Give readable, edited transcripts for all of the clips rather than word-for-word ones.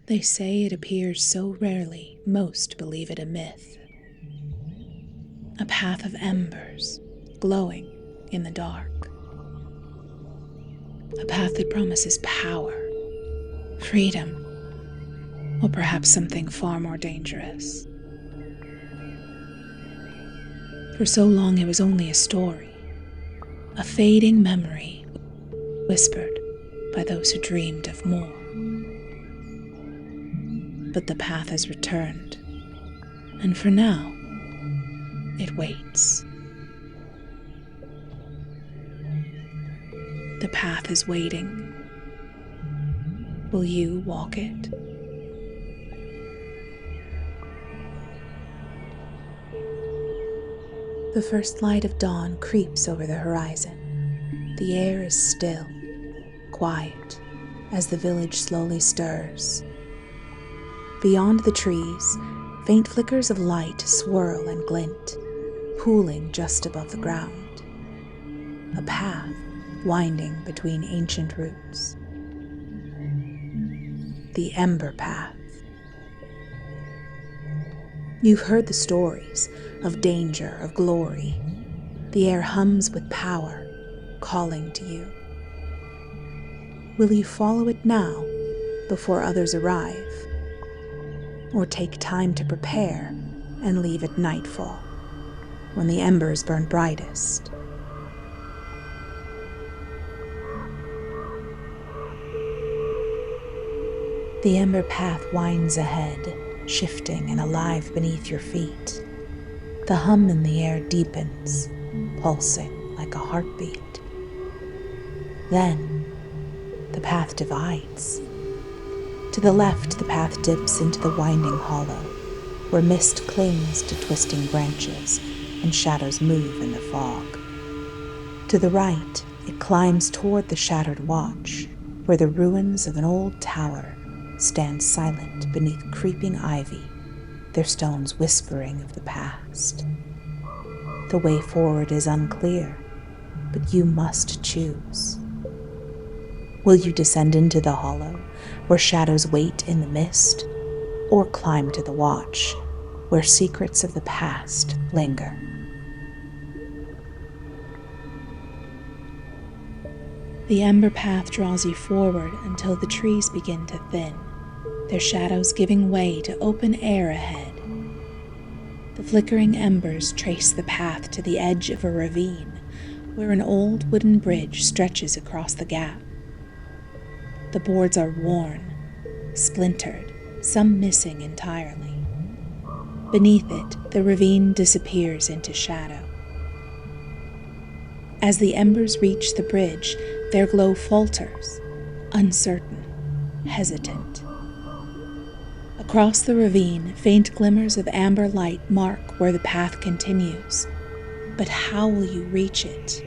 They say it appears so rarely, most believe it a myth. A path of embers, glowing in the dark. A path that promises power, freedom, or perhaps something far more dangerous. For so long it was only a story, a fading memory whispered by those who dreamed of more. But the path has returned, and for now, it waits. The path is waiting. Will you walk it? The first light of dawn creeps over the horizon. The air is still, quiet, as the village slowly stirs. Beyond the trees, faint flickers of light swirl and glint, pooling just above the ground. A path winding between ancient roots. The Ember Path. You've heard the stories of danger, of glory. The air hums with power, calling to you. Will you follow it now, before others arrive? Or take time to prepare and leave at nightfall, when the embers burn brightest? The Ember Path winds ahead, shifting and alive beneath your feet. The hum in the air deepens, pulsing like a heartbeat. Then, the path divides. To the left, the path dips into the winding hollow, where mist clings to twisting branches and shadows move in the fog. To the right, it climbs toward the shattered watch, where the ruins of an old tower stand silent beneath creeping ivy, their stones whispering of the past. The way forward is unclear, but you must choose. Will you descend into the hollow, where shadows wait in the mist, or climb to the watch, where secrets of the past linger? The Ember Path draws you forward until the trees begin to thin, their shadows giving way to open air ahead. The flickering embers trace the path to the edge of a ravine, where an old wooden bridge stretches across the gap. The boards are worn, splintered, some missing entirely. Beneath it, the ravine disappears into shadow. As the embers reach the bridge, their glow falters, uncertain, hesitant. Across the ravine, faint glimmers of amber light mark where the path continues. But how will you reach it?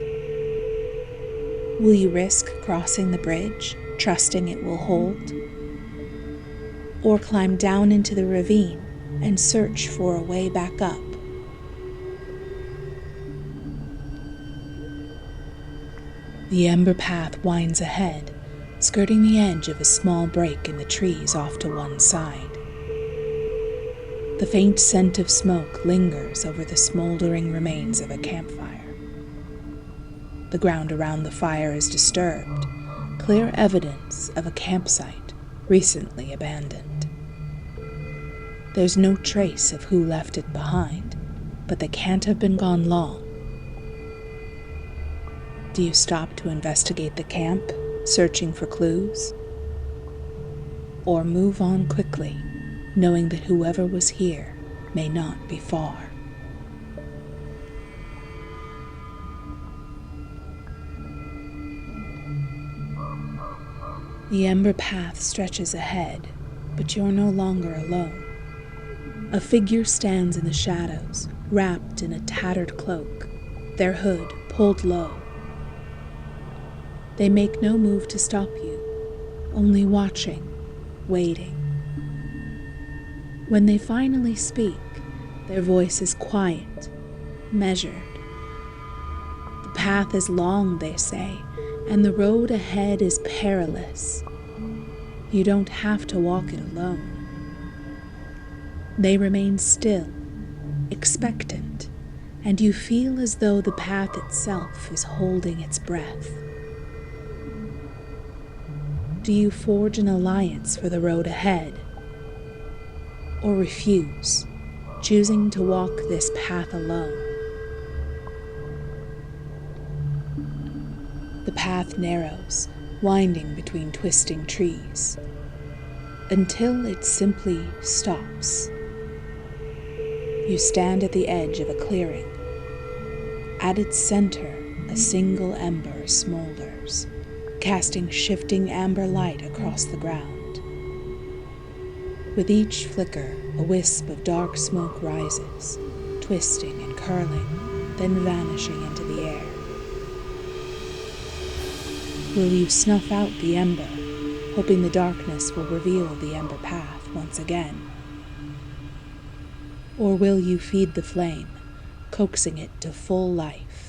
Will you risk crossing the bridge, trusting it will hold? Or climb down into the ravine and search for a way back up? The Ember Path winds ahead, skirting the edge of a small break in the trees off to one side. The faint scent of smoke lingers over the smoldering remains of a campfire. The ground around the fire is disturbed, clear evidence of a campsite recently abandoned. There's no trace of who left it behind, but they can't have been gone long. Do you stop to investigate the camp, searching for clues? Or move on quickly, knowing that whoever was here may not be far? The Ember Path stretches ahead, but you're no longer alone. A figure stands in the shadows, wrapped in a tattered cloak, their hood pulled low. They make no move to stop you, only watching, waiting. When they finally speak, their voice is quiet, measured. The path is long, they say, and the road ahead is perilous. You don't have to walk it alone. They remain still, expectant, and you feel as though the path itself is holding its breath. Do you forge an alliance for the road ahead, or refuse, choosing to walk this path alone? The path narrows, winding between twisting trees, until it simply stops. You stand at the edge of a clearing. At its center, a single ember smolders, casting shifting amber light across the ground. With each flicker, a wisp of dark smoke rises, twisting and curling, then vanishing into the air. Will you snuff out the ember, hoping the darkness will reveal the Ember Path once again? Or will you feed the flame, coaxing it to full life?